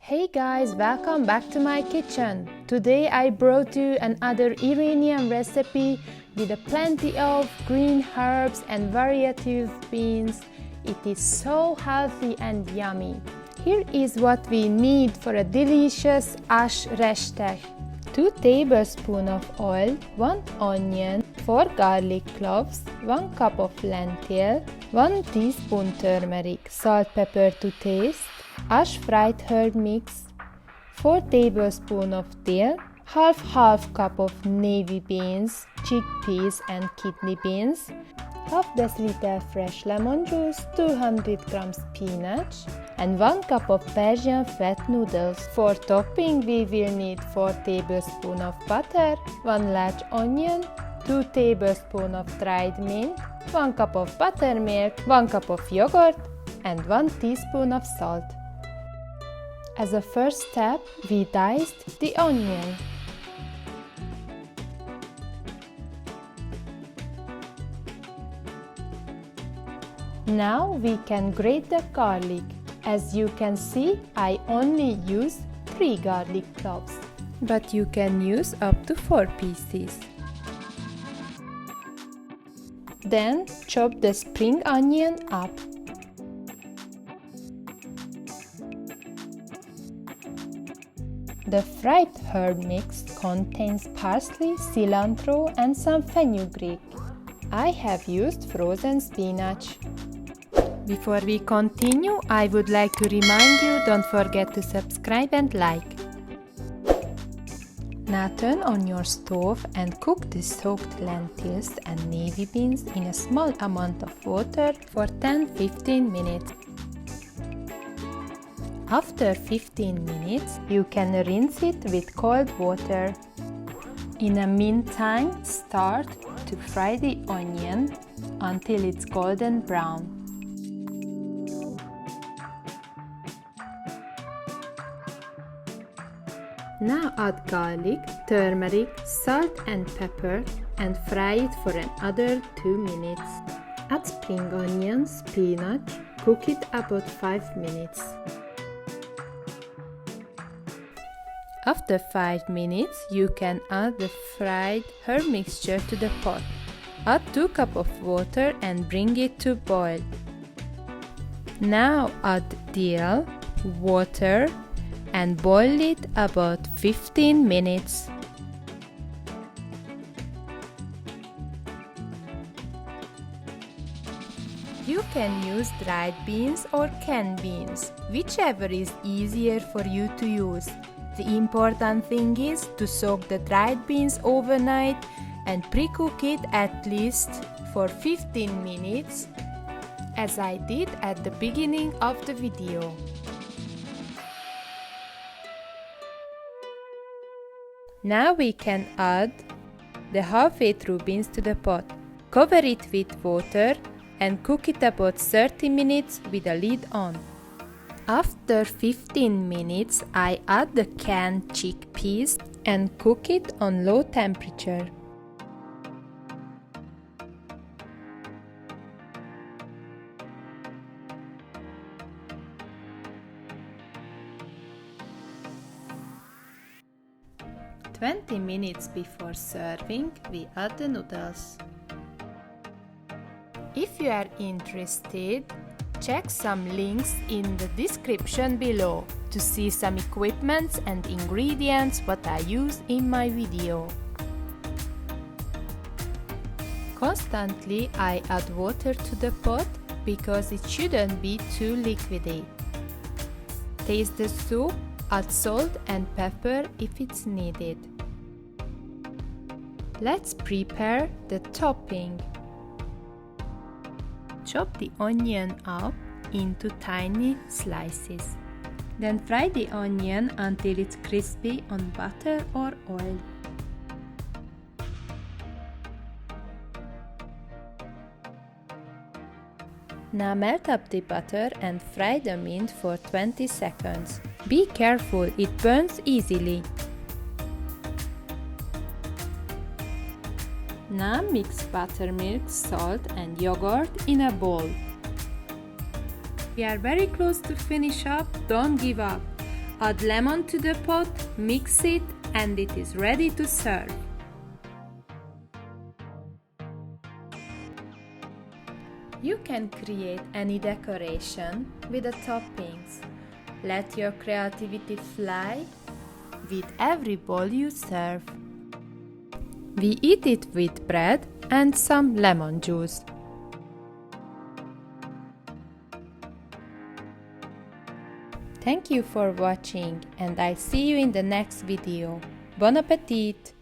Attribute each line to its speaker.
Speaker 1: Hey guys, welcome back to my kitchen. Today I brought you another Iranian recipe with plenty of green herbs and variety of beans. It is so healthy and yummy. Here is what we need for a delicious ash reshteh. 2 tablespoons of oil, 1 onion, 4 garlic cloves, 1 cup of lentil, 1 teaspoon turmeric, salt, pepper to taste, ash fried herb mix, 4 tablespoons of dill, half cup of navy beans, chickpeas and kidney beans, half deciliter fresh lemon juice, 200 grams spinach, and 1 cup of Persian fat noodles. For topping we will need 4 tablespoons of butter, 1 large onion, 2 tablespoons of dried mint, 1 cup of buttermilk, 1 cup of yogurt, and 1 teaspoon of salt. As a first step, we diced the onion. Now we can grate the garlic. As you can see, I only use 3 garlic cloves, but you can use up to 4 pieces. Then chop the spring onion up. The fried herb mix contains parsley, cilantro and some fenugreek. I have used frozen spinach. Before we continue, I would like to remind you, don't forget to subscribe and like. Now turn on your stove and cook the soaked lentils and navy beans in a small amount of water for 10-15 minutes. After 15 minutes, you can rinse it with cold water. In the meantime, start to fry the onion until it's golden brown. Now add garlic, turmeric, salt and pepper and fry it for another 2 minutes. Add spring onions, spinach, cook it about 5 minutes. After 5 minutes, you can add the fried herb mixture to the pot. Add 2 cups of water and bring it to boil. Now add dill, water, and boil it about 15 minutes. You can use dried beans or canned beans, whichever is easier for you to use. The important thing is to soak the dried beans overnight and pre-cook it at least for 15 minutes, as I did at the beginning of the video. Now we can add the halfway through beans to the pot. Cover it with water and cook it about 30 minutes with a lid on. After 15 minutes, I add the canned chickpeas and cook it on low temperature. "20 minutes before serving, we add the noodles. If you are interested, check some links in the description below to see some equipment and ingredients what I use in my video. Constantly I add water to the pot because it shouldn't be too liquidy. Taste the soup, add salt and pepper if it's needed. Let's prepare the topping. Chop the onion up into tiny slices. Then fry the onion until it's crispy on butter or oil. Now melt up the butter and fry the mint for 20 seconds. Be careful, it burns easily. Now mix buttermilk, salt and yogurt in a bowl. We are very close to finish up, don't give up. Add lemon to the pot, mix it, and it is ready to serve. You can create any decoration with the toppings. Let your creativity fly with every bowl you serve. We eat it with bread and some lemon juice. Thank you for watching, and I see you in the next video. Bon appetit!